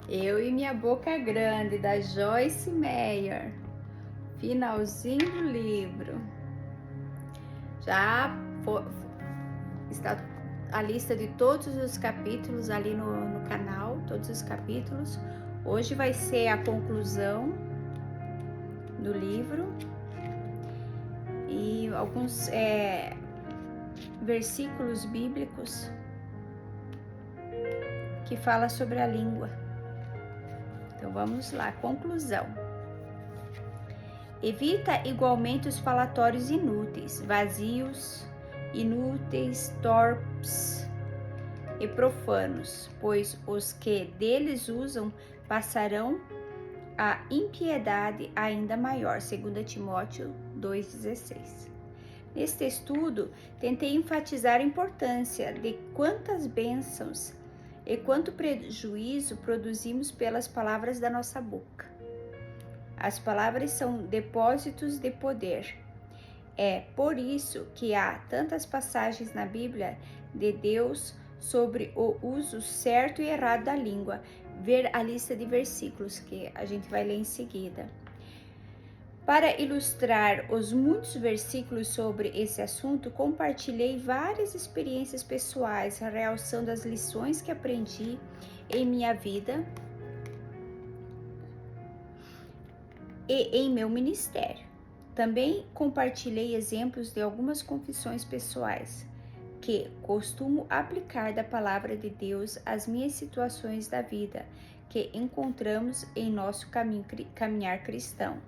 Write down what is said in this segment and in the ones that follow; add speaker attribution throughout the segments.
Speaker 1: Eu e Minha Boca Grande, da Joyce Meyer. Finalzinho do livro. Já está a lista de todos os capítulos ali no canal, todos os capítulos. Hoje vai ser a conclusão do livro e alguns versículos bíblicos que fala sobre a língua. Então vamos lá, conclusão. Evita igualmente os falatórios inúteis, vazios, inúteis, torpes e profanos, pois os que deles usam passarão a impiedade ainda maior, 2 Timóteo 2,16. Neste estudo, tentei enfatizar a importância de quantas bênçãos e quanto prejuízo produzimos pelas palavras da nossa boca. As palavras são depósitos de poder. É por isso que há tantas passagens na Bíblia de Deus sobre o uso certo e errado da língua. Ver a lista de versículos que a gente vai ler em seguida. Para ilustrar os muitos versículos sobre esse assunto, compartilhei várias experiências pessoais, realçando as lições que aprendi em minha vida e em meu ministério. Também compartilhei exemplos de algumas confissões pessoais que costumo aplicar da palavra de Deus às minhas situações da vida que encontramos em nosso caminhar cristão.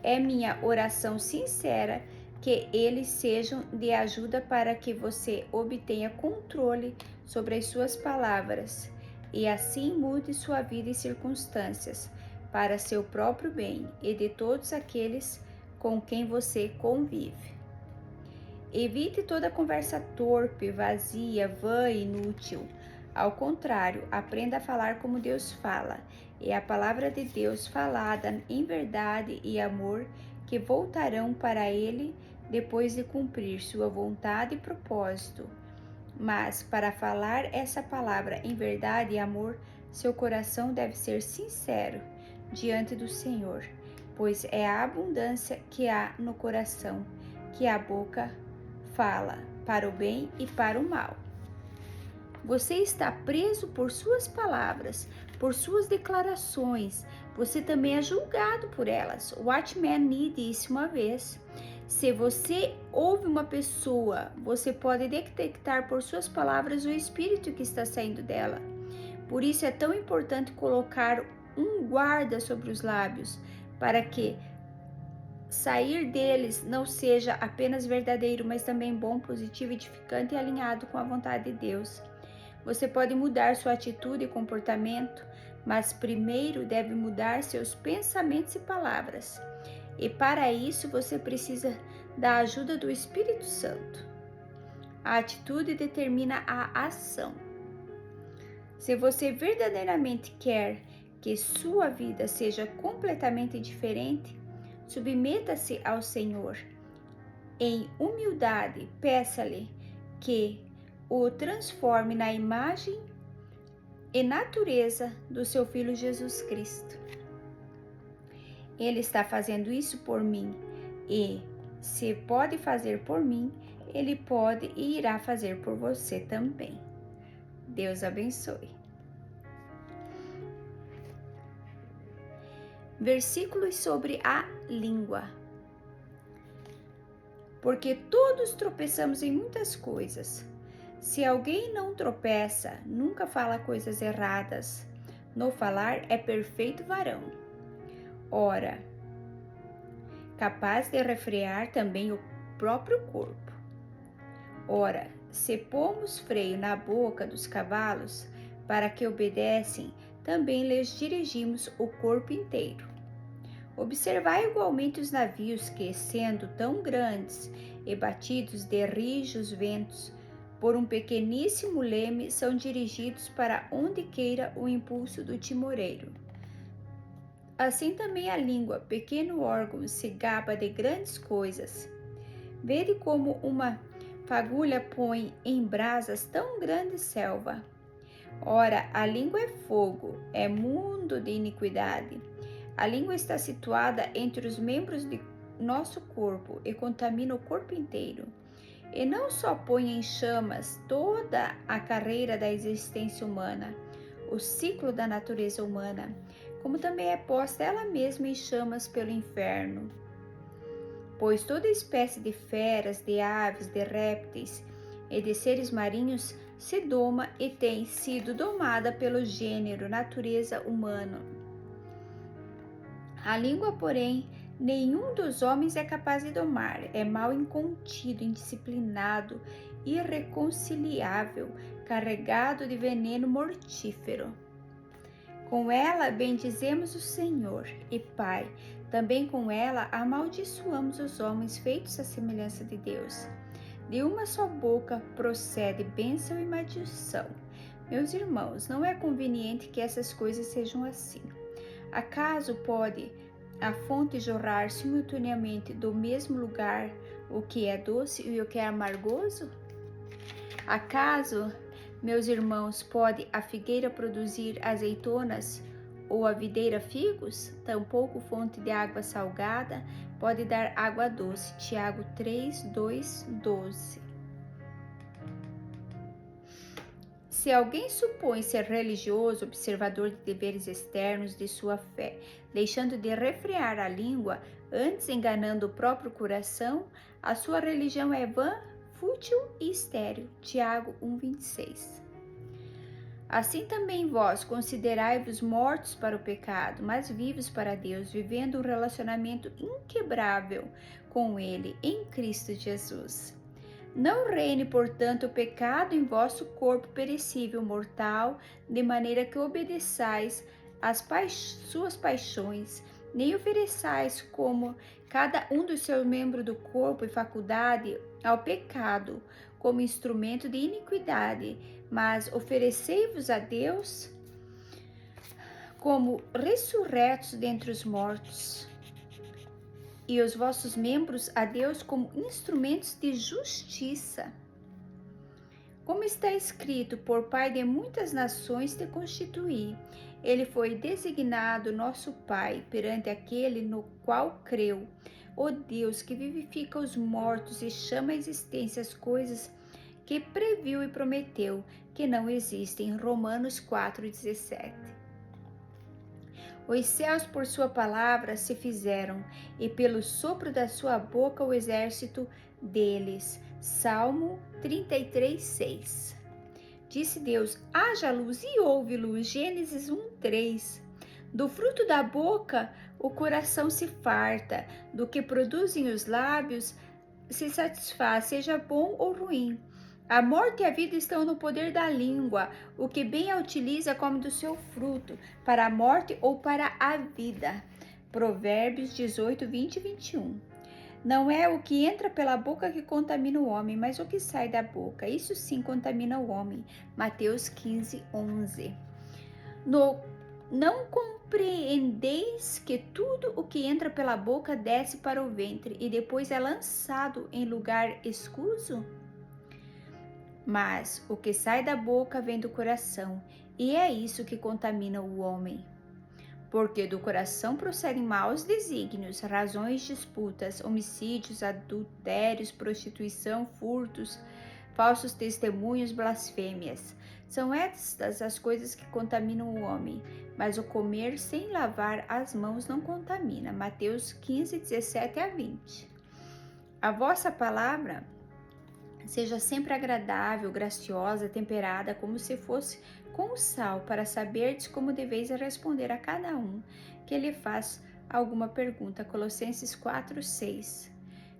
Speaker 1: É minha oração sincera que eles sejam de ajuda para que você obtenha controle sobre as suas palavras e assim mude sua vida e circunstâncias para seu próprio bem e de todos aqueles com quem você convive. Evite toda conversa torpe, vazia, vã e inútil. Ao contrário, aprenda a falar como Deus fala, e a palavra de Deus falada em verdade e amor que voltarão para Ele depois de cumprir sua vontade e propósito. Mas para falar essa palavra em verdade e amor, seu coração deve ser sincero diante do Senhor, pois é a abundância que há no coração que a boca fala, para o bem e para o mal. Você está preso por suas palavras, por suas declarações. Você também é julgado por elas. Watchman Nee disse uma vez: se você ouve uma pessoa, você pode detectar por suas palavras o espírito que está saindo dela. Por isso é tão importante colocar um guarda sobre os lábios, para que sair deles não seja apenas verdadeiro, mas também bom, positivo, edificante e alinhado com a vontade de Deus. Você pode mudar sua atitude e comportamento, mas primeiro deve mudar seus pensamentos e palavras. E para isso você precisa da ajuda do Espírito Santo. A atitude determina a ação. Se você verdadeiramente quer que sua vida seja completamente diferente, submeta-se ao Senhor. Em humildade, peça-lhe que o transforme na imagem e natureza do seu Filho Jesus Cristo. Ele está fazendo isso por mim e, se pode fazer por mim, ele pode e irá fazer por você também. Deus abençoe. Versículos sobre a língua. Porque todos tropeçamos em muitas coisas. Se alguém não tropeça, nunca fala coisas erradas. No falar é perfeito varão. Ora, capaz de refrear também o próprio corpo. Ora, se pomos freio na boca dos cavalos, para que obedecem, também lhes dirigimos o corpo inteiro. Observai igualmente os navios que, sendo tão grandes e batidos de rijos ventos, por um pequeníssimo leme, são dirigidos para onde queira o impulso do timoreiro. Assim também a língua, pequeno órgão, se gaba de grandes coisas. Vede como uma fagulha põe em brasas tão grande selva. Ora, a língua é fogo, é mundo de iniquidade. A língua está situada entre os membros de nosso corpo e contamina o corpo inteiro. E não só põe em chamas toda a carreira da existência humana, o ciclo da natureza humana, como também é posta ela mesma em chamas pelo inferno. Pois toda espécie de feras, de aves, de répteis e de seres marinhos se doma e tem sido domada pelo gênero, natureza humana. A língua, porém, nenhum dos homens é capaz de domar, é mal incontido, indisciplinado, irreconciliável, carregado de veneno mortífero. Com ela bendizemos o Senhor e Pai, também com ela amaldiçoamos os homens feitos à semelhança de Deus. De uma só boca procede bênção e maldição. Meus irmãos, não é conveniente que essas coisas sejam assim. Acaso pode a fonte jorrar simultaneamente do mesmo lugar o que é doce e o que é amargoso? Acaso, meus irmãos, pode a figueira produzir azeitonas ou a videira figos? Tampouco fonte de água salgada pode dar água doce. Tiago 3, 2, 12. Se alguém supõe ser religioso, observador de deveres externos de sua fé, deixando de refrear a língua, antes enganando o próprio coração, a sua religião é vã, fútil e estéril. Tiago 1,26. Assim também vós considerai-vos mortos para o pecado, mas vivos para Deus, vivendo um relacionamento inquebrável com Ele em Cristo Jesus. Não reine, portanto, o pecado em vosso corpo perecível mortal, de maneira que obedeçais às suas paixões, nem ofereçais como cada um dos seus membros do corpo e faculdade ao pecado, como instrumento de iniquidade, mas oferecei-vos a Deus como ressurretos dentre os mortos, e os vossos membros a Deus como instrumentos de justiça. Como está escrito, por Pai de muitas nações te constituí. Ele foi designado nosso Pai perante aquele no qual creu. O Deus que vivifica os mortos e chama à existência as coisas que previu e prometeu, que não existem. Romanos 4,17. Os céus por sua palavra se fizeram, e pelo sopro da sua boca o exército deles. Salmo 33:6. Disse Deus: haja luz e houve luz. Gênesis 1:3. Do fruto da boca o coração se farta, do que produzem os lábios se satisfaz, seja bom ou ruim. A morte e a vida estão no poder da língua. O que bem a utiliza come do seu fruto, para a morte ou para a vida. Provérbios 18, 20 e 21. Não é o que entra pela boca que contamina o homem, mas o que sai da boca. Isso sim contamina o homem. Mateus 15, 11. Não compreendeis que tudo o que entra pela boca desce para o ventre e depois é lançado em lugar escuso? Mas o que sai da boca vem do coração, e é isso que contamina o homem. Porque do coração procedem maus desígnios, razões, disputas, homicídios, adultérios, prostituição, furtos, falsos testemunhos, blasfêmias. São estas as coisas que contaminam o homem, mas o comer sem lavar as mãos não contamina. Mateus 15, 17 a 20. A vossa palavra seja sempre agradável, graciosa, temperada, como se fosse com sal, para saberdes como deveis responder a cada um que lhe faz alguma pergunta. Colossenses 4, 6.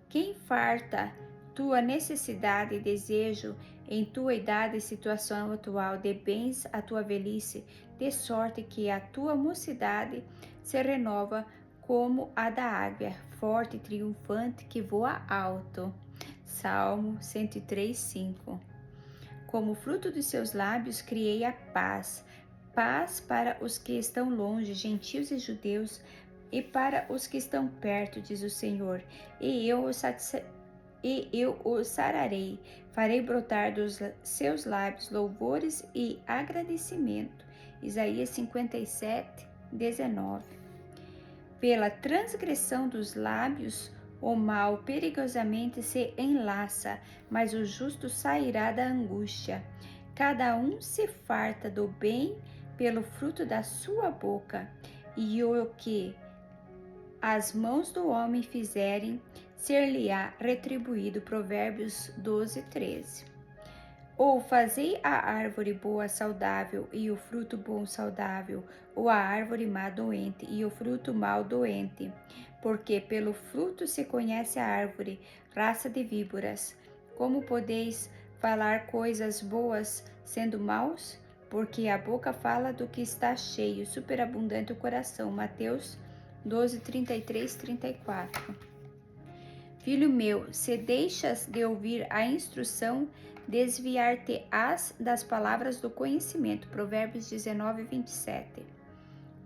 Speaker 1: Quem farta tua necessidade e desejo em tua idade e situação atual de bens à tua velhice, de sorte que a tua mocidade se renova como a da águia, forte e triunfante que voa alto. Salmo 103, 5. Como fruto dos seus lábios criei a paz, paz para os que estão longe, gentios e judeus, e para os que estão perto, diz o Senhor, e eu os e eu o sararei. Farei brotar dos seus lábios louvores e agradecimento. Isaías 57, 19. Pela transgressão dos lábios, o mal perigosamente se enlaça, mas o justo sairá da angústia. Cada um se farta do bem pelo fruto da sua boca, e o que as mãos do homem fizerem, ser-lhe-á retribuído. Provérbios 12, 13. Ou fazei a árvore boa saudável, e o fruto bom saudável, ou a árvore má doente, e o fruto mau doente. Porque pelo fruto se conhece a árvore, raça de víboras. Como podeis falar coisas boas sendo maus? Porque a boca fala do que está cheio, superabundante o coração. Mateus 12, 33, 34. Filho meu, se deixas de ouvir a instrução, desviar-te-ás das palavras do conhecimento. Provérbios 19, 27.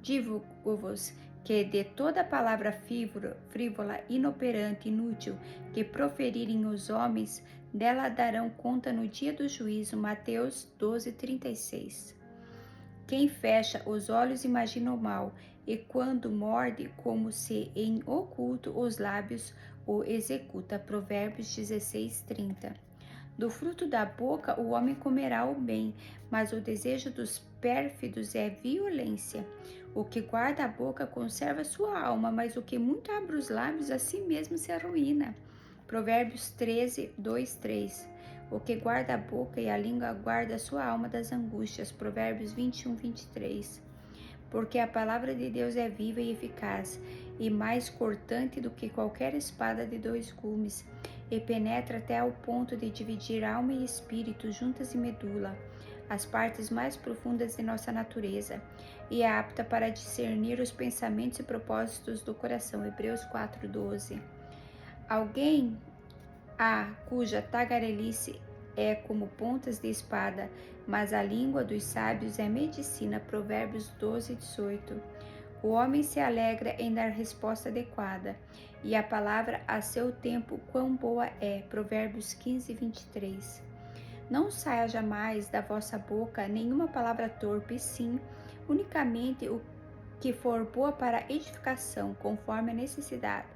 Speaker 1: Digo-vos que de toda palavra frívola, inoperante, inútil, que proferirem os homens, dela darão conta no dia do juízo. Mateus 12, 36. Quem fecha os olhos imagina o mal, e quando morde, como se em oculto os lábios o executa. Provérbios 16, 30. Do fruto da boca o homem comerá o bem, mas o desejo dos pérfidos é violência. O que guarda a boca conserva sua alma, mas o que muito abre os lábios a si mesmo se arruína. Provérbios 13, 2, 3. O que guarda a boca e a língua guarda a sua alma das angústias. Provérbios 21, 23. Porque a palavra de Deus é viva e eficaz, e mais cortante do que qualquer espada de dois gumes, e penetra até ao ponto de dividir alma e espírito, juntas e medula, as partes mais profundas de nossa natureza, e é apta para discernir os pensamentos e propósitos do coração. Hebreus 4:12. Alguém cuja tagarelice é como pontas de espada, mas a língua dos sábios é medicina. Provérbios 12, 18. O homem se alegra em dar resposta adequada, e a palavra a seu tempo quão boa é. Provérbios 15, 23. Não saia jamais da vossa boca nenhuma palavra torpe, sim, unicamente o que for boa para edificação, conforme a necessidade.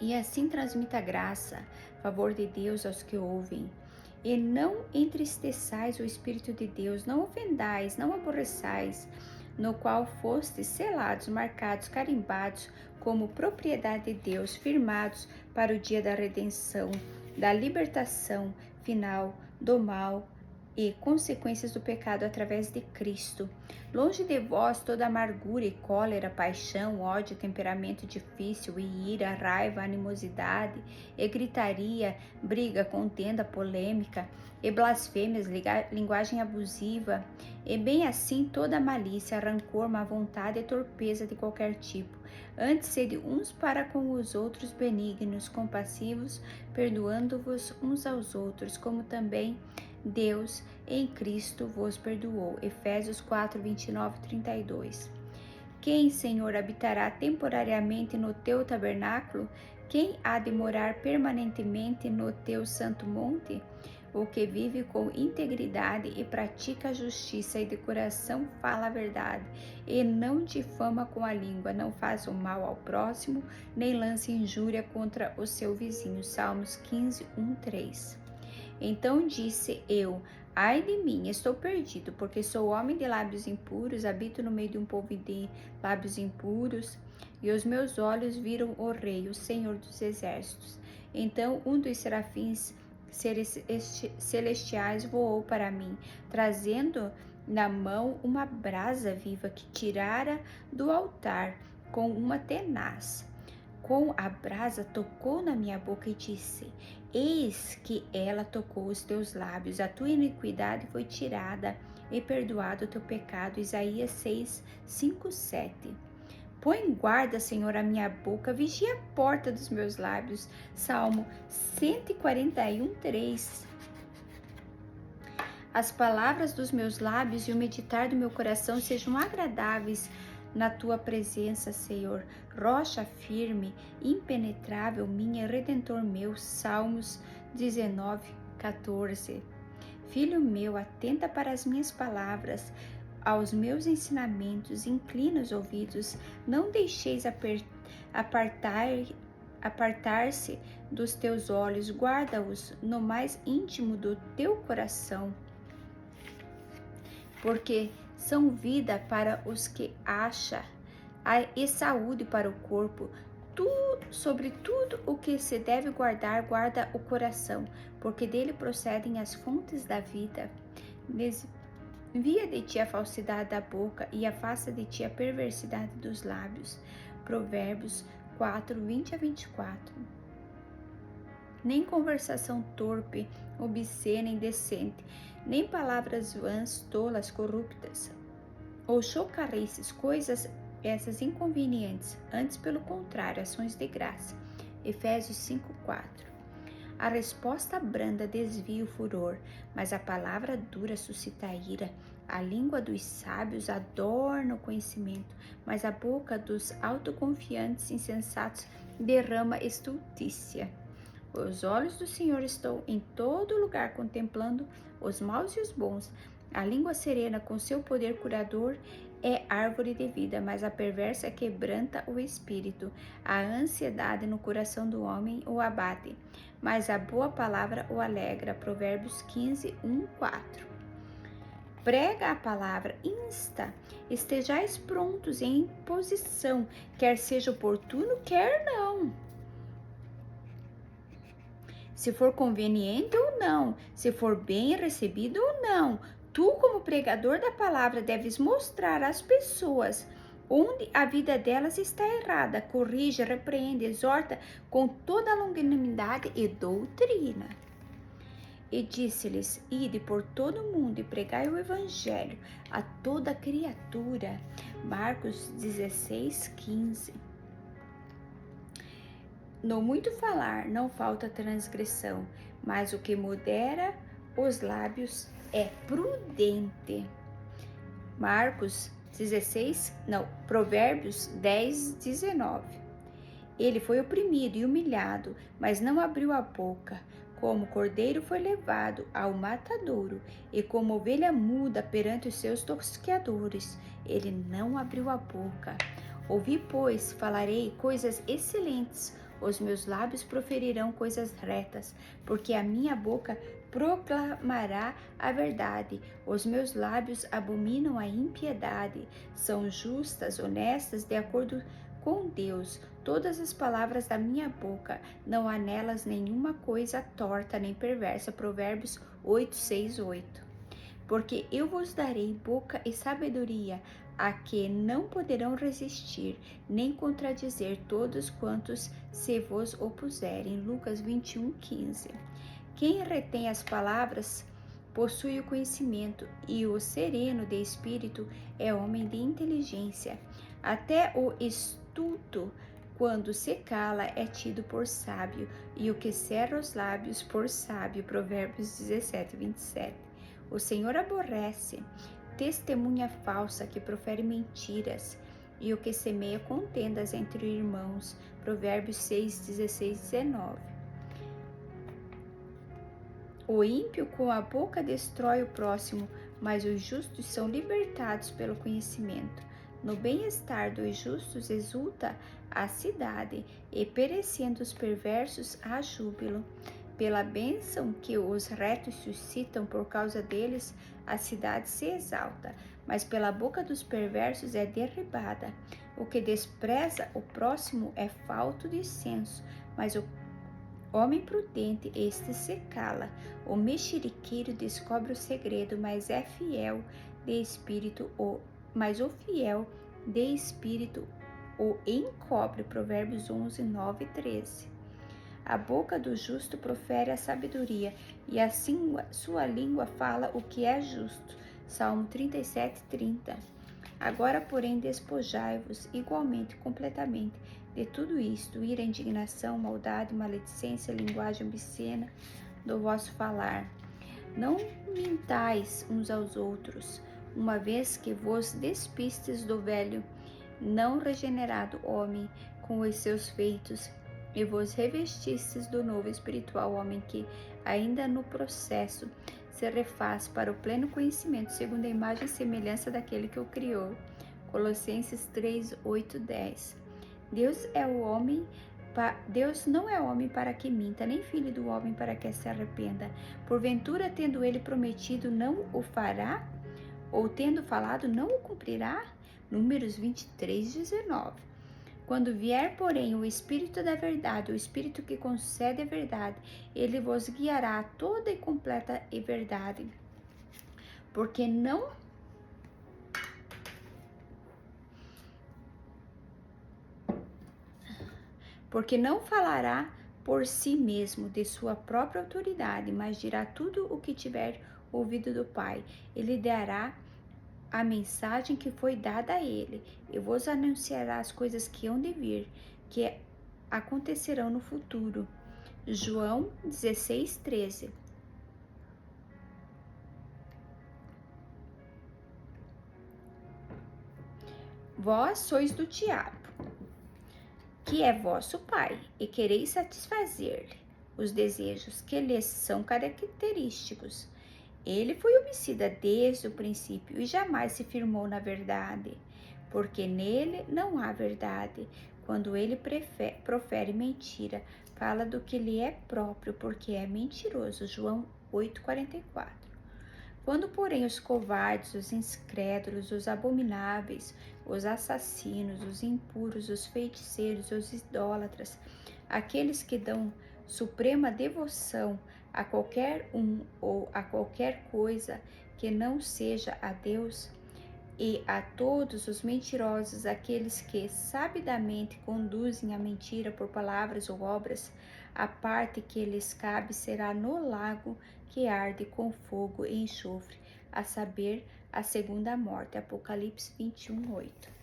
Speaker 1: E assim transmita graça, favor de Deus aos que ouvem. E não entristeçais o Espírito de Deus, não ofendais, não aborreçais, no qual fostes selados, marcados, carimbados, como propriedade de Deus, firmados para o dia da redenção, da libertação final do mal e consequências do pecado através de Cristo. Longe de vós toda amargura e cólera, paixão, ódio, temperamento difícil e ira, raiva, animosidade e gritaria, briga, contenda, polêmica e blasfêmias, linguagem abusiva, e bem assim toda malícia, rancor, má vontade e torpeza de qualquer tipo. Antes sede uns para com os outros benignos, compassivos, perdoando-vos uns aos outros, como também Deus em Cristo vos perdoou. Efésios 4, 29, 32. Quem, Senhor, habitará temporariamente no teu tabernáculo? Quem há de morar permanentemente no teu santo monte? O que vive com integridade e pratica a justiça, e de coração fala a verdade, e não difama com a língua, não faz o mal ao próximo, nem lance injúria contra o seu vizinho. Salmos 15, 1, 3. Então disse eu: ai de mim, estou perdido, porque sou homem de lábios impuros, habito no meio de um povo de lábios impuros, e os meus olhos viram o Rei, o Senhor dos Exércitos. Então um dos serafins celestiais voou para mim, trazendo na mão uma brasa viva que tirara do altar com uma tenaz. Com a brasa tocou na minha boca e disse: eis que ela tocou os teus lábios, a tua iniquidade foi tirada e perdoado o teu pecado. Isaías 6, 5, 7. Põe guarda, Senhor, a minha boca, vigia a porta dos meus lábios. Salmo 141, 3. As palavras dos meus lábios e o meditar do meu coração sejam agradáveis na tua presença, Senhor, rocha firme, impenetrável, minha Redentor meu. Salmos 19:14. Filho meu, atenta para as minhas palavras, aos meus ensinamentos, inclina os ouvidos, não deixeis apartar-se dos teus olhos, guarda-os no mais íntimo do teu coração, porque são vida para os que acham e saúde para o corpo. Sobre tudo o que se deve guardar, guarda o coração, porque dele procedem as fontes da vida. Desvia de ti a falsidade da boca e afasta de ti a perversidade dos lábios. Provérbios 4:20-24. Nem conversação torpe, obscena, indecente, nem palavras vãs, tolas, corruptas, ou chocarrices, coisas essas inconvenientes, antes pelo contrário, ações de graça. Efésios 5:4. A resposta branda desvia o furor, mas a palavra dura suscita a ira. A língua dos sábios adorna o conhecimento, mas a boca dos autoconfiantes insensatos derrama estultícia. Os olhos do Senhor estão em todo lugar, contemplando os maus e os bons. A língua serena, com seu poder curador, é árvore de vida, mas a perversa quebranta o espírito. A ansiedade no coração do homem o abate, mas a boa palavra o alegra. Provérbios 15:1-4. Prega a palavra, insta, estejais prontos em posição, quer seja oportuno, quer não. Se for conveniente ou não, se for bem recebido ou não. Tu, como pregador da palavra, deves mostrar às pessoas onde a vida delas está errada. Corrige, repreende, exorta com toda a longanimidade e doutrina. E disse-lhes: ide por todo o mundo e pregai o evangelho a toda criatura. Marcos 16:15. No muito falar não falta transgressão, mas o que modera os lábios é prudente. Provérbios 10:19. Ele foi oprimido e humilhado, mas não abriu a boca. Como cordeiro foi levado ao matadouro, e como ovelha muda perante os seus tosqueadores, ele não abriu a boca. Ouvi, pois, falarei coisas excelentes, os meus lábios proferirão coisas retas, porque a minha boca proclamará a verdade, os meus lábios abominam a impiedade, são justas, honestas, de acordo com Deus, todas as palavras da minha boca, não há nelas nenhuma coisa torta nem perversa. Provérbios 8:6-8. Porque eu vos darei boca e sabedoria, a que não poderão resistir, nem contradizer todos quantos se vos opuserem. Lucas 21:15. Quem retém as palavras possui o conhecimento, e o sereno de espírito é homem de inteligência. Até o estulto, quando se cala, é tido por sábio, e o que cerra os lábios por sábio. Provérbios 17:27. O Senhor aborrece testemunha falsa que profere mentiras, e o que semeia contendas entre irmãos. Provérbios 6:16-19. O ímpio com a boca destrói o próximo, mas os justos são libertados pelo conhecimento. No bem-estar dos justos exulta a cidade, e perecendo os perversos há júbilo. Pela bênção que os retos suscitam por causa deles, a cidade se exalta, mas pela boca dos perversos é derribada. O que despreza o próximo é falto de senso, mas o homem prudente, este se cala. O mexeriqueiro descobre o segredo, mas o fiel de espírito o encobre. Provérbios 11:9-13. A boca do justo profere a sabedoria, e assim sua língua fala o que é justo. Salmo 37:30. Agora, porém, despojai-vos igualmente, completamente, de tudo isto: ira, indignação, maldade, maledicência, linguagem obscena do vosso falar. Não mintais uns aos outros, uma vez que vos despistes do velho não regenerado homem com os seus feitos, e vos revestistes do novo espiritual homem que, ainda no processo, se refaz para o pleno conhecimento, segundo a imagem e semelhança daquele que o criou. Colossenses 3, 8, 10. Deus não é homem para que minta, nem filho do homem para que se arrependa. Porventura, tendo ele prometido, não o fará? Ou tendo falado, não o cumprirá? Números 23, 19. Quando vier, porém, o Espírito da verdade, o Espírito que concede a verdade, ele vos guiará a toda e completa e verdade. Porque não falará por si mesmo de sua própria autoridade, mas dirá tudo o que tiver ouvido do Pai. Ele dará a mensagem que foi dada a ele, e vos anunciará as coisas que hão de vir, que acontecerão no futuro. João 16, 13. Vós sois do diabo, que é vosso pai, e quereis satisfazer-lhe os desejos que lhes são característicos. Ele foi homicida desde o princípio e jamais se firmou na verdade, porque nele não há verdade. Quando ele profere mentira, fala do que lhe é próprio, porque é mentiroso. João 8,44. Quando, porém, os covardes, os incrédulos, os abomináveis, os assassinos, os impuros, os feiticeiros, os idólatras, aqueles que dão suprema devoção a qualquer um ou a qualquer coisa que não seja a Deus, e a todos os mentirosos, aqueles que sabidamente conduzem a mentira por palavras ou obras, a parte que lhes cabe será no lago que arde com fogo e enxofre, a saber, a segunda morte. Apocalipse 21, 8.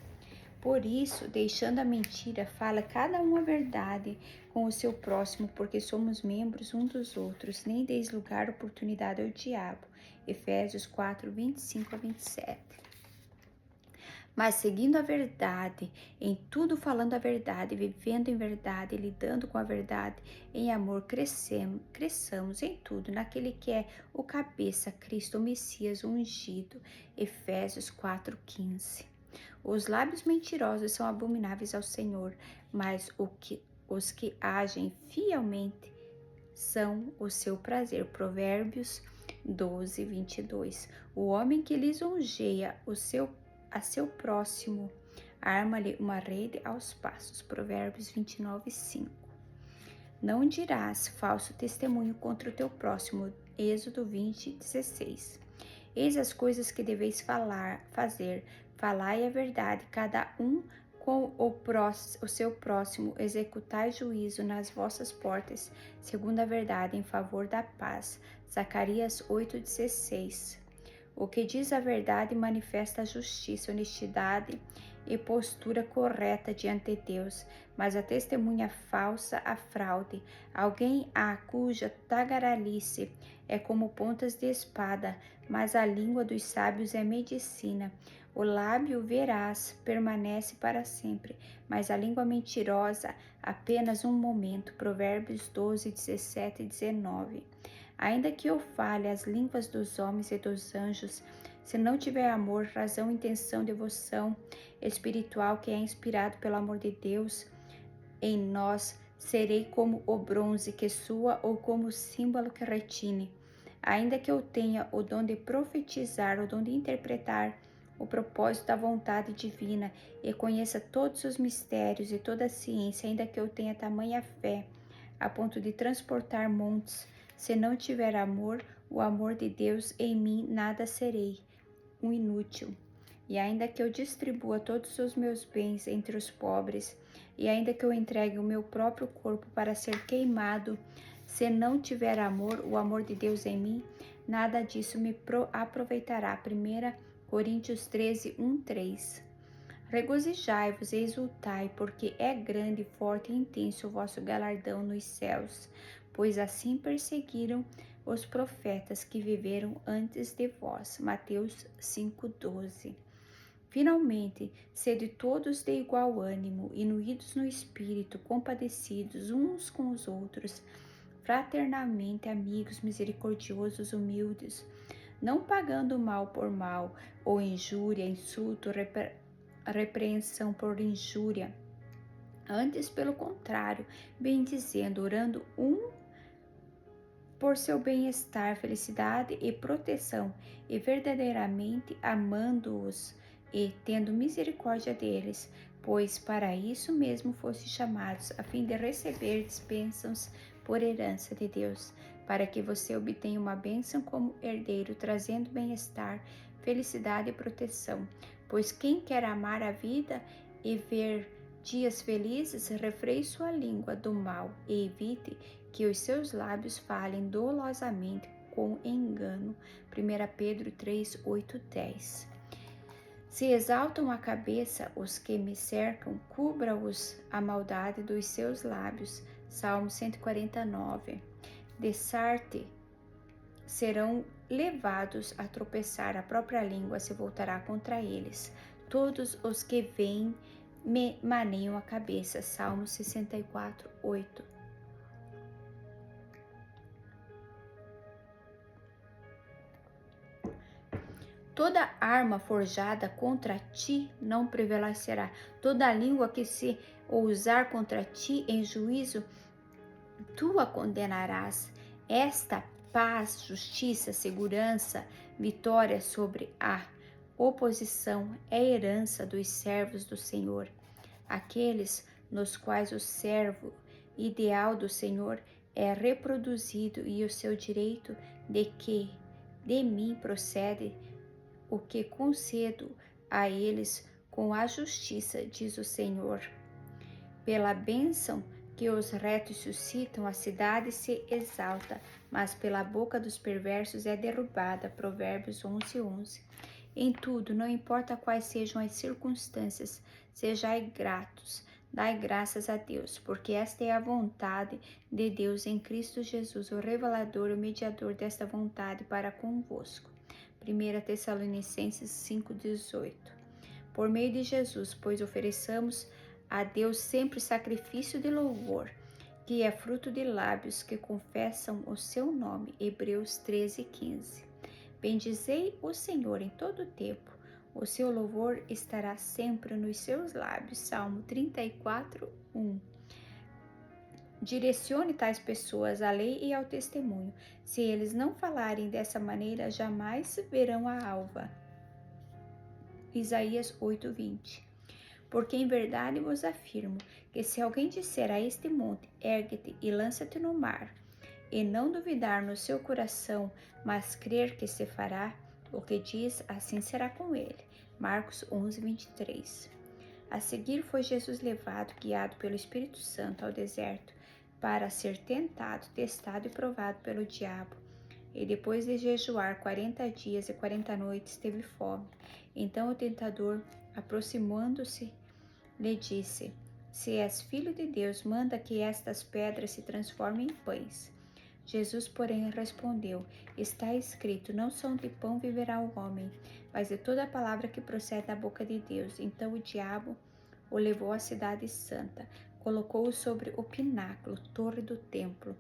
Speaker 1: Por isso, deixando a mentira, fala cada um a verdade com o seu próximo, porque somos membros uns dos outros, nem deis lugar oportunidade ao diabo. Efésios 4, 25 a 27. Mas seguindo a verdade, em tudo falando a verdade, vivendo em verdade, lidando com a verdade, em amor cresçamos em tudo, naquele que é o cabeça, Cristo, o Messias, o ungido. Efésios 4,15. Os lábios mentirosos são abomináveis ao Senhor, mas os que agem fielmente são o seu prazer. Provérbios 12, 22. O homem que lisonjeia a seu próximo, arma-lhe uma rede aos passos. Provérbios 29, 5. Não dirás falso testemunho contra o teu próximo. Êxodo 20, 16. Eis as coisas que deveis fazer. Falai a verdade, cada um com o seu próximo. Executai juízo nas vossas portas, segundo a verdade, em favor da paz. Zacarias 8, 16. O que diz a verdade manifesta a justiça, honestidade e postura correta diante de Deus, mas a testemunha falsa a fraude, alguém cuja tagarelice é como pontas de espada, mas a língua dos sábios é medicina. O lábio veraz permanece para sempre, mas a língua mentirosa apenas um momento. Provérbios 12, 17 e 19. Ainda que eu fale as línguas dos homens e dos anjos, se não tiver amor, razão, intenção, devoção espiritual que é inspirado pelo amor de Deus em nós, serei como o bronze que sua ou como o símbolo que retine. Ainda que eu tenha o dom de profetizar, o dom de interpretar o propósito da vontade divina e conheça todos os mistérios e toda a ciência, ainda que eu tenha tamanha fé a ponto de transportar montes, se não tiver amor, o amor de Deus em mim, nada serei, um inútil. E ainda que eu distribua todos os meus bens entre os pobres, e ainda que eu entregue o meu próprio corpo para ser queimado, se não tiver amor, o amor de Deus em mim, nada disso me aproveitará. 1 Coríntios 13, 1, 3. Regozijai-vos e exultai, porque é grande, forte e intenso o vosso galardão nos céus, pois assim perseguiram os profetas que viveram antes de vós. Mateus 5,12. Finalmente, sede todos de igual ânimo, unidos no espírito, compadecidos uns com os outros, fraternalmente amigos, misericordiosos, humildes, não pagando mal por mal, ou injúria, insulto, repreensão por injúria. Antes, pelo contrário, bendizendo, orando por seu bem-estar, felicidade e proteção, e verdadeiramente amando-os e tendo misericórdia deles, pois para isso mesmo foste chamados, a fim de receber bênçãos por herança de Deus, para que você obtenha uma bênção como herdeiro, trazendo bem-estar, felicidade e proteção. Pois quem quer amar a vida e ver dias felizes, refreie sua língua do mal e evite que os seus lábios falem dolosamente com engano. 1 Pedro 3, 8, 10. Se exaltam a cabeça os que me cercam, cubra-os a maldade dos seus lábios. Salmo 149. De Sarte serão levados a tropeçar, a própria língua se voltará contra eles. Todos os que vêm me maneiam a cabeça. Salmo 64, 8. Toda arma forjada contra ti não prevalecerá. Toda língua que se ousar contra ti em juízo, tu a condenarás. Esta paz, justiça, segurança, vitória sobre a oposição é herança dos servos do Senhor, aqueles nos quais o servo ideal do Senhor é reproduzido e o seu direito de que de mim procede o que concedo a eles com a justiça, diz o Senhor. Pela bênção que os retos suscitam, a cidade se exalta, mas pela boca dos perversos é derrubada. Provérbios 11, 11. Em tudo, não importa quais sejam as circunstâncias, sejai gratos, dai graças a Deus, porque esta é a vontade de Deus em Cristo Jesus, o revelador, o mediador desta vontade para convosco. 1 Tessalonicenses 5,18. Por meio de Jesus, pois ofereçamos a Deus sempre sacrifício de louvor, que é fruto de lábios que confessam o seu nome. Hebreus 13:15. Bendizei o Senhor em todo o tempo, o seu louvor estará sempre nos seus lábios. Salmo 34:1. Direcione tais pessoas à lei e ao testemunho. Se eles não falarem dessa maneira, jamais verão a alva. Isaías 8:20. Porque em verdade vos afirmo que se alguém disser a este monte, ergue-te e lança-te no mar, e não duvidar no seu coração, mas crer que se fará o que diz, assim será com ele. Marcos 11:23. A seguir foi Jesus levado, guiado pelo Espírito Santo ao deserto, para ser tentado, testado e provado pelo diabo. E depois de jejuar 40 dias e 40 noites, teve fome. Então o tentador, aproximando-se, lhe disse: Se és filho de Deus, manda que estas pedras se transformem em pães. Jesus, porém, respondeu: Está escrito, não só de pão viverá o homem, mas de toda a palavra que procede da boca de Deus. Então o diabo o levou à cidade santa, colocou-o sobre o pináculo, torre do templo.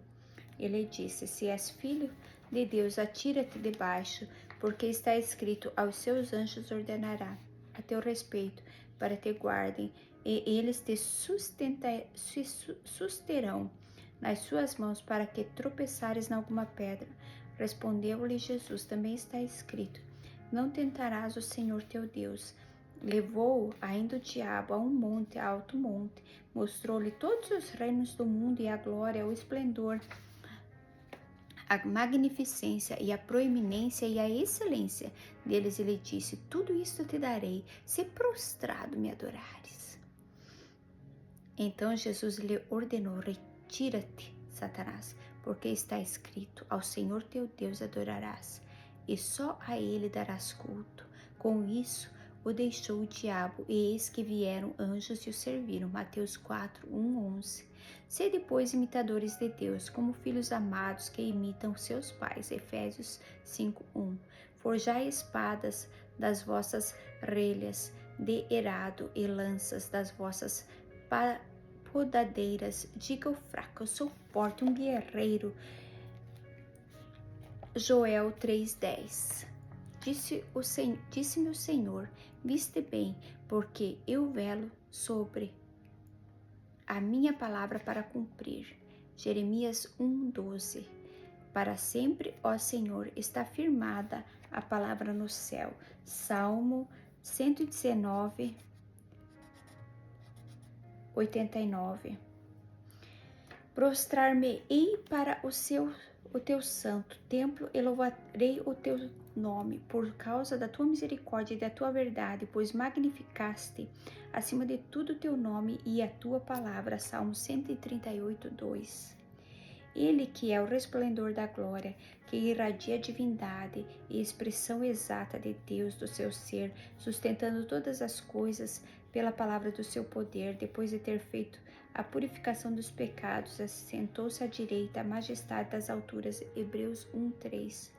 Speaker 1: Ele disse: Se és filho de Deus, atira-te debaixo, porque está escrito: Aos seus anjos ordenará a teu respeito, para te guardem, e eles te susterão nas suas mãos, para que tropeçares em alguma pedra. Respondeu-lhe Jesus: Também está escrito: Não tentarás o Senhor teu Deus. Levou-o ainda o diabo a um monte, a alto monte, mostrou-lhe todos os reinos do mundo e a glória, o esplendor, a magnificência e a proeminência e a excelência deles, e lhe disse: Tudo isto te darei, se prostrado me adorares. Então Jesus lhe ordenou: Retira-te, Satanás, porque está escrito: Ao Senhor teu Deus adorarás, e só a ele darás culto. Com isso o deixou o diabo, e eis que vieram anjos e o serviram. Mateus 4, 11. Sede, pois, imitadores de Deus, como filhos amados que imitam seus pais. Efésios 5, 1. Forjai espadas das vossas relhas, de erado e lanças das vossas podadeiras. Diga o fraco, eu sou forte, um guerreiro. Joel 3:10. Disse-me o Senhor, viste bem, porque eu velo sobre a minha palavra para cumprir. Jeremias 1:12. Para sempre, ó Senhor, está firmada a palavra no céu. Salmo 119, 89. Prostrar-me-ei para o teu santo templo e louvarei o teu nome por causa da tua misericórdia e da tua verdade, pois magnificaste acima de tudo o teu nome e a tua palavra. Salmo 138, 2. Ele que é o resplendor da glória, que irradia a divindade e expressão exata de Deus do seu ser, sustentando todas as coisas pela palavra do seu poder, depois de ter feito a purificação dos pecados, assentou-se à direita, a majestade das alturas. Hebreus 1:3.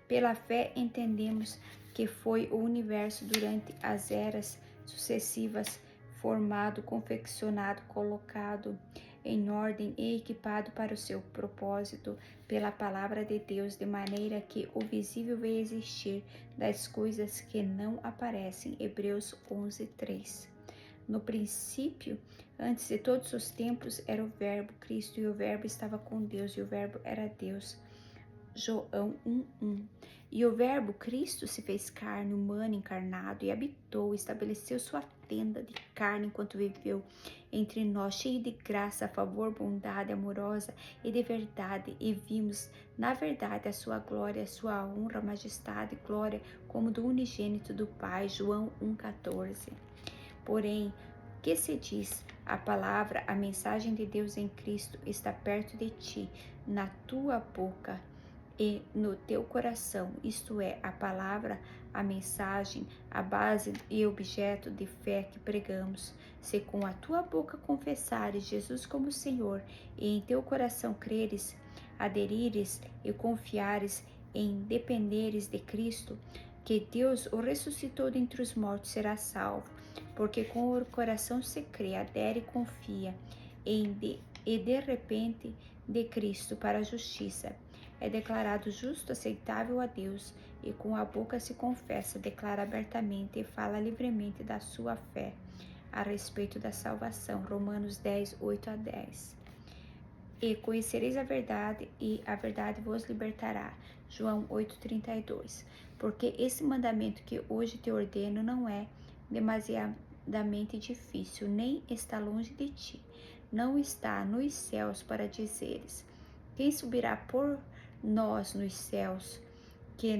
Speaker 1: Pela fé entendemos que foi o universo durante as eras sucessivas formado, confeccionado, colocado em ordem e equipado para o seu propósito pela palavra de Deus, de maneira que o visível veio existir das coisas que não aparecem. Hebreus 11:3. No princípio, antes de todos os tempos, era o Verbo, Cristo, e o Verbo estava com Deus, e o Verbo era Deus. João 1:1. E o Verbo Cristo se fez carne, humano, encarnado, e habitou, estabeleceu sua tenda de carne enquanto viveu entre nós, cheio de graça, favor, bondade, amorosa e de verdade, e vimos, na verdade, a sua glória, a sua honra, majestade, glória, como do unigênito do Pai. João 1:14. Porém, que se diz? A palavra, a mensagem de Deus em Cristo está perto de ti, na tua boca e no teu coração, isto é, a palavra, a mensagem, a base e objeto de fé que pregamos. Se com a tua boca confessares Jesus como Senhor e em teu coração creres, aderires e confiares em dependeres de Cristo, que Deus o ressuscitou dentre os mortos, será salvo, porque com o coração se crê, adere e confia e de repente de Cristo para a justiça. É declarado justo, aceitável a Deus, e com a boca se confessa, declara abertamente e fala livremente da sua fé a respeito da salvação. Romanos 10:8-10. E conhecereis a verdade, e a verdade vos libertará. João 8:32. Porque esse mandamento que hoje te ordeno não é demasiadamente difícil, nem está longe de ti. Não está nos céus para dizeres: quem subirá por nós nos céus, que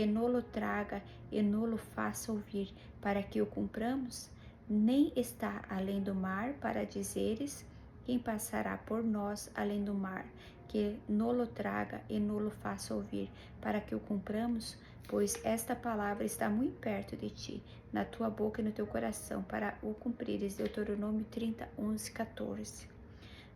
Speaker 1: nolo traga e nolo faça ouvir, para que o cumpramos? Nem está além do mar para dizeres: quem passará por nós além do mar, que nolo traga e nolo faça ouvir, para que o cumpramos? Pois esta palavra está muito perto de ti, na tua boca e no teu coração, para o cumprires. Deuteronômio 30:11-14.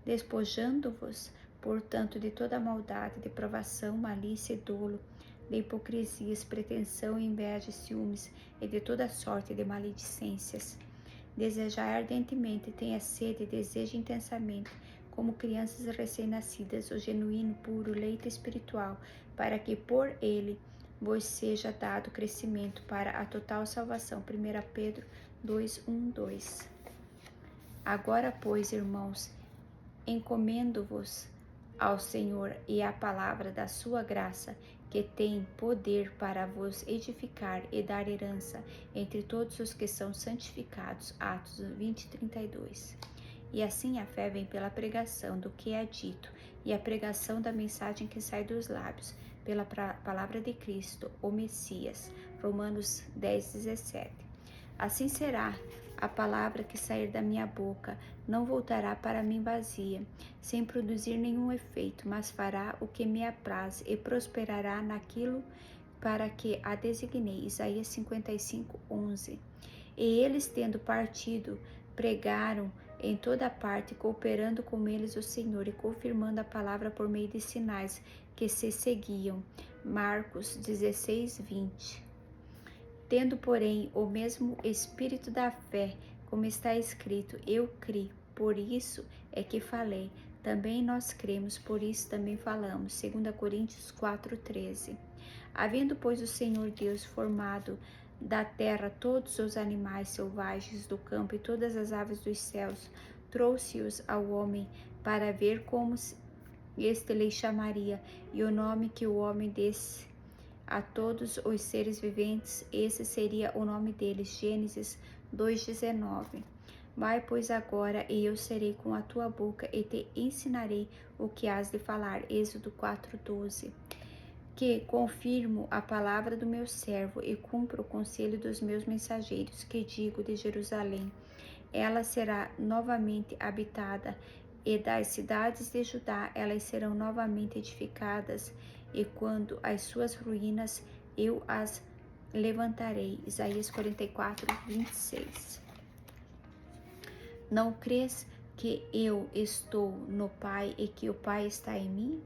Speaker 1: Despojando-vos, portanto, de toda maldade, depravação, malícia e dolo, de hipocrisias, pretensão, inveja, ciúmes e de toda sorte de maledicências. Desejai ardentemente, tenha sede e deseje intensamente, como crianças recém-nascidas, o genuíno, puro leite espiritual, para que por ele vos seja dado crescimento para a total salvação. 1 Pedro 2:1-2. Agora, pois, irmãos, encomendo-vos ao Senhor e à palavra da sua graça, que tem poder para vos edificar e dar herança entre todos os que são santificados. Atos 20:32. E assim a fé vem pela pregação do que é dito, e a pregação da mensagem que sai dos lábios, pela palavra de Cristo, o Messias. Romanos 10:17. Assim será a palavra que sair da minha boca, não voltará para mim vazia, sem produzir nenhum efeito, mas fará o que me apraz e prosperará naquilo para que a designei. Isaías 55:11. E eles, tendo partido, pregaram em toda parte, cooperando com eles o Senhor e confirmando a palavra por meio de sinais que se seguiam. Marcos 16:20. Tendo, porém, o mesmo espírito da fé, como está escrito, eu criei, por isso é que falei. Também nós cremos, por isso também falamos. 2 Coríntios 4:13. Havendo, pois, o Senhor Deus formado da terra todos os animais selvagens do campo e todas as aves dos céus, trouxe-os ao homem para ver como este lhe chamaria, e o nome que o homem desse a todos os seres viventes, esse seria o nome deles. Gênesis 2:19. Vai, pois, agora, e eu serei com a tua boca, e te ensinarei o que has de falar. Êxodo 4:12. Que confirmo a palavra do meu servo e cumpro o conselho dos meus mensageiros, que digo de Jerusalém: ela será novamente habitada, e das cidades de Judá elas serão novamente edificadas, e quando as suas ruínas eu as levantarei. Isaías 44:26. Não crês que eu estou no Pai e que o Pai está em mim?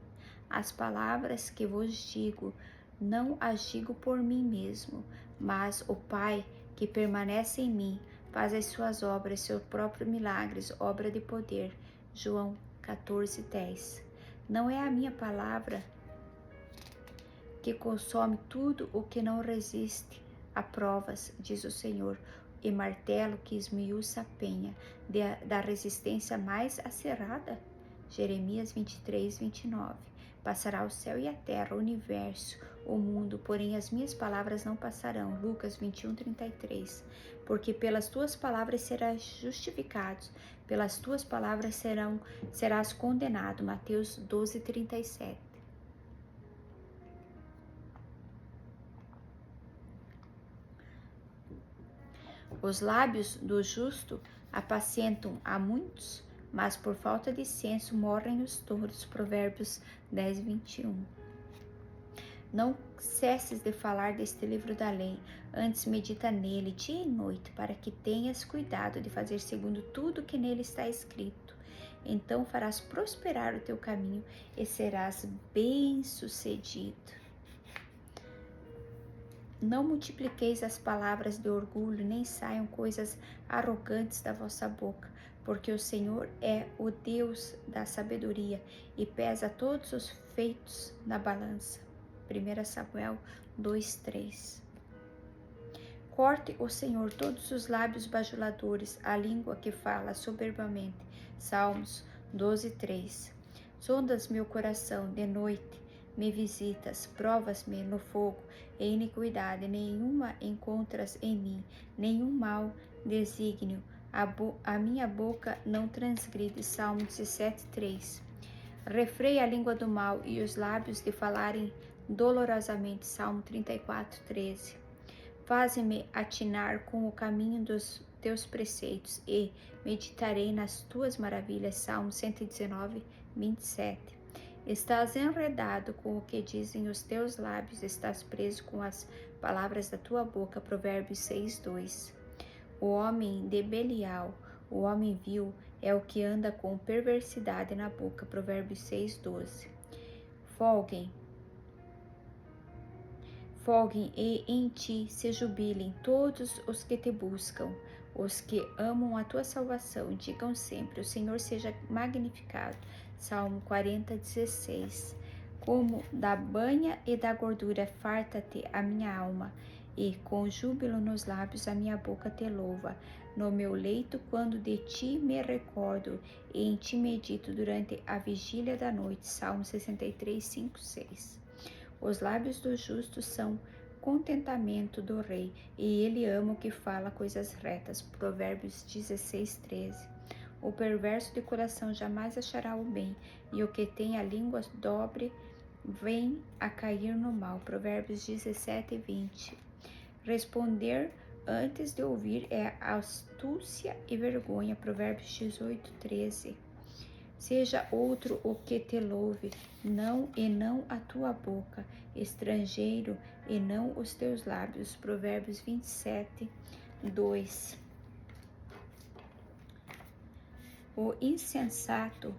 Speaker 1: As palavras que vos digo, não as digo por mim mesmo, mas o Pai que permanece em mim faz as suas obras, seus próprios milagres, obra de poder. João 14:10. Não é a minha palavra que consome tudo o que não resiste a provas, diz o Senhor, e martelo que esmiuça a penha da resistência mais acirrada. Jeremias 23:29. Passará o céu e a terra, o universo, o mundo, porém as minhas palavras não passarão. Lucas 21:33. Porque pelas tuas palavras serás justificado, pelas tuas palavras serás condenado. Mateus 12:37. Os lábios do justo apacentam a muitos, mas por falta de senso morrem os touros. Provérbios 10:21. Não cesses de falar deste livro da lei, antes medita nele dia e noite, para que tenhas cuidado de fazer segundo tudo que nele está escrito. Então farás prosperar o teu caminho e serás bem-sucedido. Não multipliqueis as palavras de orgulho, nem saiam coisas arrogantes da vossa boca, porque o Senhor é o Deus da sabedoria e pesa todos os feitos na balança. 1 Samuel 2:3. Corte o Senhor todos os lábios bajuladores, a língua que fala soberbamente. Salmos 12:3. Sondas meu coração de noite, me visitas, provas-me no fogo, e iniquidade nenhuma encontras em mim, nenhum mau desígnio, a minha boca não transgride. Salmo 17:3. Refreia a língua do mal e os lábios de falarem dolorosamente. Salmo 34:13. Faze-me atinar com o caminho dos teus preceitos e meditarei nas tuas maravilhas. Salmo 119:27. Estás enredado com o que dizem os teus lábios, estás preso com as palavras da tua boca. Provérbios 6:2. O homem de Belial, o homem vil, é o que anda com perversidade na boca. Provérbios 6:12. Folguem e em ti se jubilem todos os que te buscam, os que amam a tua salvação. Digam sempre: o Senhor seja magnificado. Salmo 40:16. Como da banha e da gordura farta-te a minha alma, e com júbilo nos lábios a minha boca te louva. No meu leito, quando de ti me recordo, e em ti medito durante a vigília da noite. Salmo 63:5-6. Os lábios do justo são contentamento do rei, e ele ama o que fala coisas retas. Provérbios 16:13. O perverso de coração jamais achará o bem, e o que tem a língua dobre vem a cair no mal. Provérbios 17:20. Responder antes de ouvir é astúcia e vergonha. Provérbios 18:13. Seja outro o que te louve, não a tua boca, estrangeiro e não os teus lábios. Provérbios 27:2. O insensato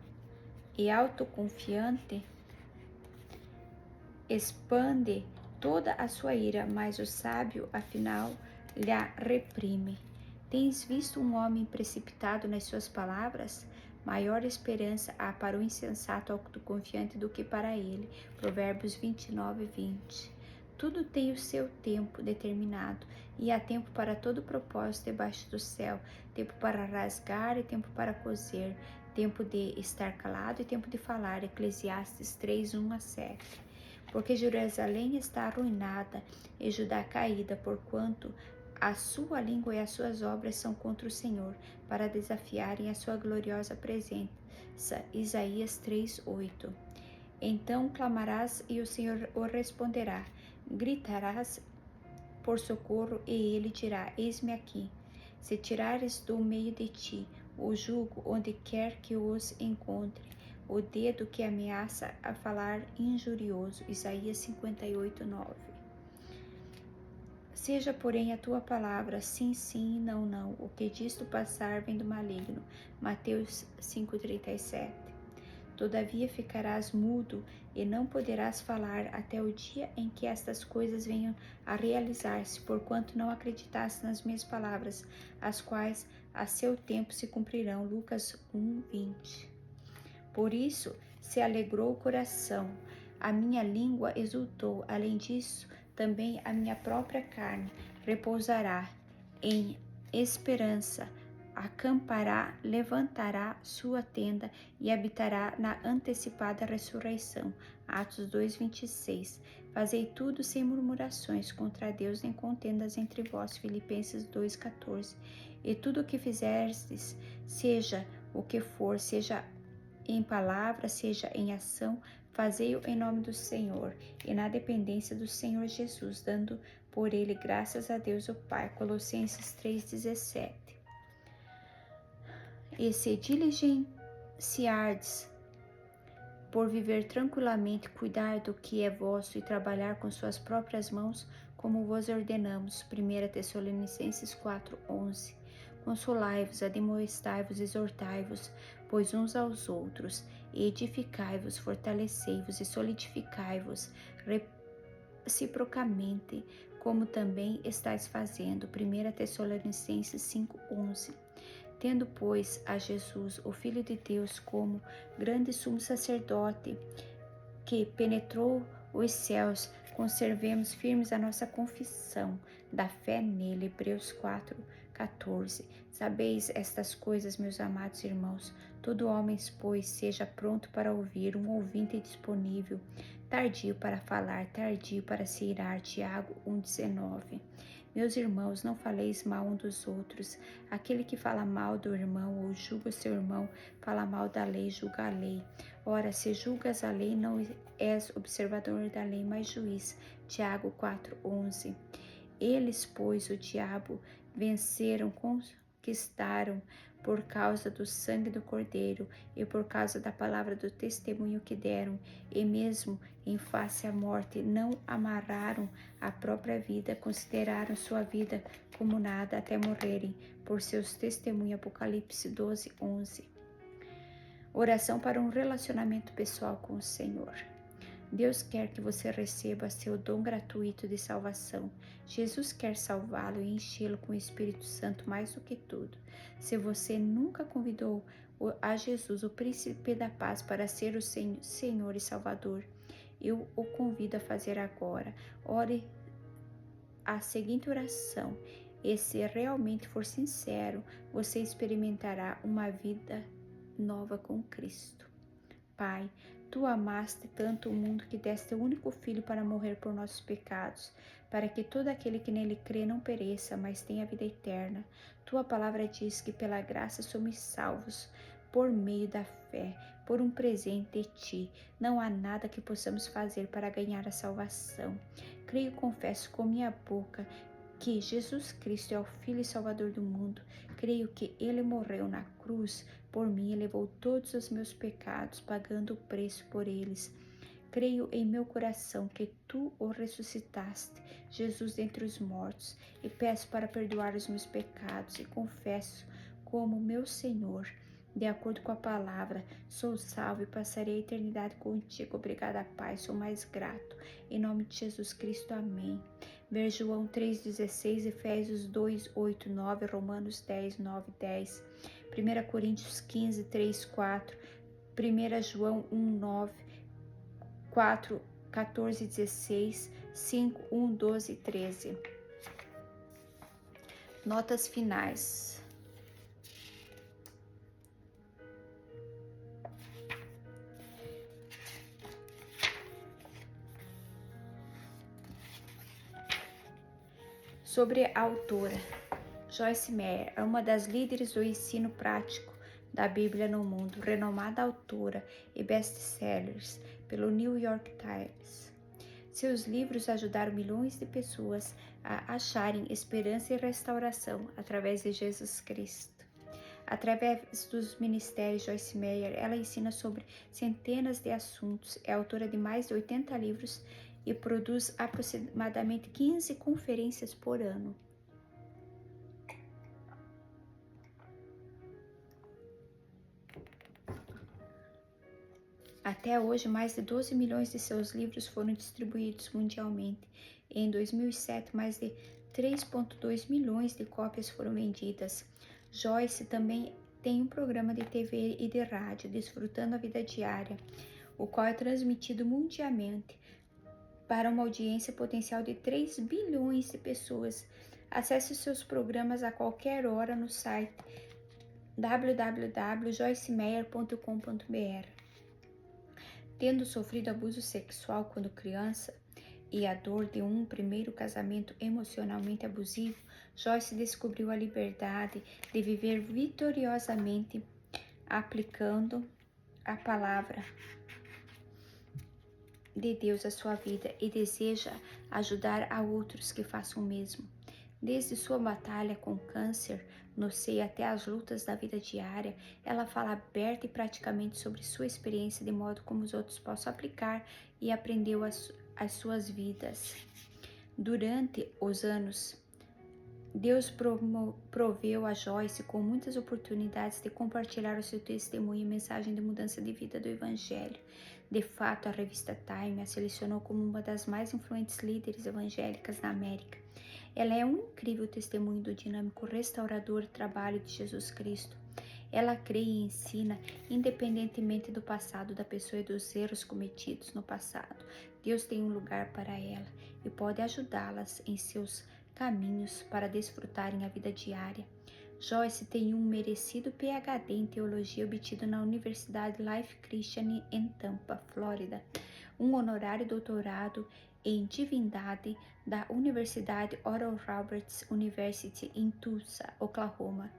Speaker 1: e autoconfiante expande toda a sua ira, mas o sábio, afinal, lhe reprime. Tens visto um homem precipitado nas suas palavras? Maior esperança há para o insensato autoconfiante do que para ele. Provérbios 29:20. Tudo tem o seu tempo determinado, e há tempo para todo propósito debaixo do céu, tempo para rasgar e tempo para coser, tempo de estar calado e tempo de falar. Eclesiastes 3:1-7. Porque Jerusalém está arruinada e Judá caída, porquanto a sua língua e as suas obras são contra o Senhor, para desafiarem a sua gloriosa presença. Isaías 3:8. Então clamarás e o Senhor o responderá. Gritarás por socorro e ele dirá: Eis-me aqui. Se tirares do meio de ti o jugo onde quer que os encontre, o dedo que ameaça a falar injurioso. Isaías 58:9. Seja, porém, a tua palavra sim, sim e não, não. O que disto passar vem do maligno. Mateus 5:37. Todavia ficarás mudo e não poderás falar até o dia em que estas coisas venham a realizar-se, porquanto não acreditaste nas minhas palavras, as quais a seu tempo se cumprirão. Lucas 1:20. Por isso se alegrou o coração, a minha língua exultou. Além disso, também a minha própria carne repousará em esperança, acampará, levantará sua tenda e habitará na antecipada ressurreição. Atos 2:26. Fazei tudo sem murmurações contra Deus nem contendas entre vós. Filipenses 2:14. E tudo o que fizerdes, seja o que for, seja em palavra, seja em ação, fazei-o em nome do Senhor e na dependência do Senhor Jesus, dando por ele graças a Deus o Pai. Colossenses 3:17. E se diligenciardes por viver tranquilamente, cuidar do que é vosso e trabalhar com suas próprias mãos, como vos ordenamos. 1 Tessalonicenses 4:11. Consolai-vos, admoestai-vos, exortai-vos, pois uns aos outros, e edificai-vos, fortalecei-vos e solidificai-vos reciprocamente, como também estáis fazendo. 1 Tessalonicenses 5:11. Tendo, pois, a Jesus, o Filho de Deus, como grande sumo sacerdote que penetrou os céus, conservemos firmes a nossa confissão da fé nele. Hebreus 4:14. Sabeis estas coisas, meus amados irmãos. Todo homem, pois, seja pronto para ouvir, um ouvinte disponível, tardio para falar, tardio para se irar. Tiago 1:19. Meus irmãos, não faleis mal um dos outros. Aquele que fala mal do irmão ou julga o seu irmão, fala mal da lei, julga a lei. Ora, se julgas a lei, não és observador da lei, mas juiz. Tiago 4:11. Eles, pois, o diabo venceram, conquistaram por causa do sangue do Cordeiro e por causa da palavra do testemunho que deram, e mesmo em face à morte não amarraram a própria vida, consideraram sua vida como nada até morrerem por seus testemunhos. Apocalipse 12:11. Oração para um relacionamento pessoal com o Senhor. Deus quer que você receba seu dom gratuito de salvação. Jesus quer salvá-lo e enchê-lo com o Espírito Santo mais do que tudo. Se você nunca convidou a Jesus, o Príncipe da Paz, para ser o Senhor e Salvador, eu o convido a fazer agora. Ore a seguinte oração, e se realmente for sincero, você experimentará uma vida nova com Cristo. Pai, Tu amaste tanto o mundo que deste o único Filho para morrer por nossos pecados, para que todo aquele que nele crê não pereça, mas tenha vida eterna. Tua palavra diz que pela graça somos salvos, por meio da fé, por um presente de Ti. Não há nada que possamos fazer para ganhar a salvação. Creio e confesso com minha boca que Jesus Cristo é o Filho e Salvador do mundo. Creio que Ele morreu na cruz por mim e levou todos os meus pecados, pagando o preço por eles. Creio em meu coração que Tu o ressuscitaste, Jesus dentre os mortos, e peço para perdoar os meus pecados e confesso como meu Senhor. de acordo com a palavra. Sou salvo e passarei a eternidade contigo. Obrigada, Pai, sou mais grato. Em nome de Jesus Cristo, amém. Ver João 3,16, Efésios 2, 8, 9, Romanos 10, 9, 10, 1 Coríntios 15, 3, 4, 1 João 1, 9, 4, 14, 16, 5, 1, 12 e 13. Notas finais. Sobre a autora, Joyce Meyer é uma das líderes do ensino prático da Bíblia no mundo, renomada autora e best-sellers pelo New York Times. Seus livros ajudaram milhões de pessoas a acharem esperança e restauração através de Jesus Cristo. Através dos ministérios Joyce Meyer, ela ensina sobre centenas de assuntos, é autora de mais de 80 livros e produz aproximadamente 15 conferências por ano. Até hoje, mais de 12 milhões de seus livros foram distribuídos mundialmente. Em 2007, mais de 3,2 milhões de cópias foram vendidas. Joyce também tem um programa de TV e de rádio, Desfrutando a Vida Diária, o qual é transmitido mundialmente para uma audiência potencial de 3 bilhões de pessoas. Acesse seus programas a qualquer hora no site www.joycemeyer.com.br. Tendo sofrido abuso sexual quando criança e a dor de um primeiro casamento emocionalmente abusivo, Joyce descobriu a liberdade de viver vitoriosamente aplicando a palavra de Deus à sua vida e deseja ajudar a outros que façam o mesmo. Desde sua batalha com câncer no seio até as lutas da vida diária, ela fala aberta e praticamente sobre sua experiência de modo como os outros possam aplicar e aprendeu as suas vidas. Durante os anos, Deus proveu a Joyce com muitas oportunidades de compartilhar o seu testemunho e mensagem de mudança de vida do Evangelho. De fato, a revista Time a selecionou como uma das mais influentes líderes evangélicas na América. Ela é um incrível testemunho do dinâmico restaurador trabalho de Jesus Cristo. Ela crê e ensina independentemente do passado da pessoa e dos erros cometidos no passado. Deus tem um lugar para ela e pode ajudá-las em seus caminhos para desfrutarem a vida diária. Joyce tem um merecido PhD em teologia obtido na Universidade Life Christian em Tampa, Flórida, um honorário doutorado em divindade da Universidade Oral Roberts University em Tulsa, Oklahoma,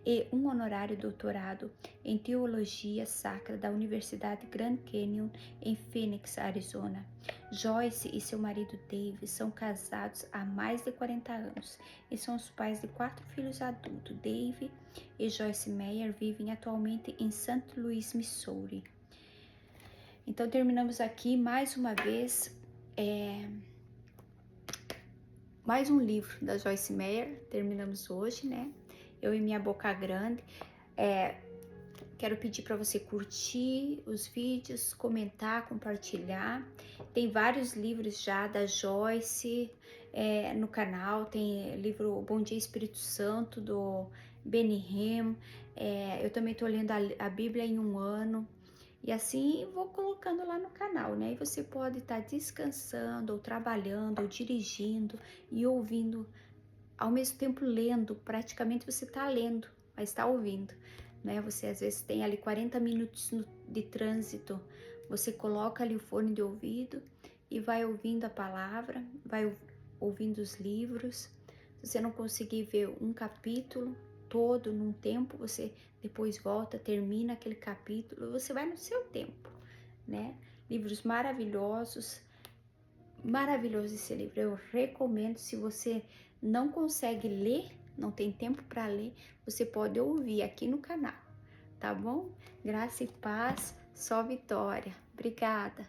Speaker 1: e um honorário doutorado em teologia sacra da Universidade Grand Canyon em Phoenix, Arizona. Joyce e seu marido Dave são casados há mais de 40 anos e são os pais de 4 filhos adultos. Dave e Joyce Meyer vivem atualmente em St. Louis, Missouri. Então terminamos aqui mais uma vez mais um livro da Joyce Meyer. Terminamos hoje, né? Eu e Minha Boca Grande. Quero pedir para você curtir os vídeos, comentar, compartilhar. Tem vários livros já da Joyce no canal. Tem livro Bom Dia Espírito Santo, do Benny Hinn. Eu também estou lendo a Bíblia em um ano. E assim vou colocando lá no canal, né? E você pode estar descansando, ou trabalhando, ou dirigindo e ouvindo, ao mesmo tempo lendo. Praticamente você está lendo, mas está ouvindo, né? Você às vezes tem ali 40 minutos de trânsito, você coloca ali o fone de ouvido e vai ouvindo a palavra, vai ouvindo os livros. Se você não conseguir ver um capítulo todo num tempo, você depois volta, termina aquele capítulo, você vai no seu tempo, né? Livros maravilhosos, maravilhoso esse livro, eu recomendo. Se você não consegue ler, não tem tempo para ler, você pode ouvir aqui no canal, tá bom? Graça e paz, só vitória. Obrigada.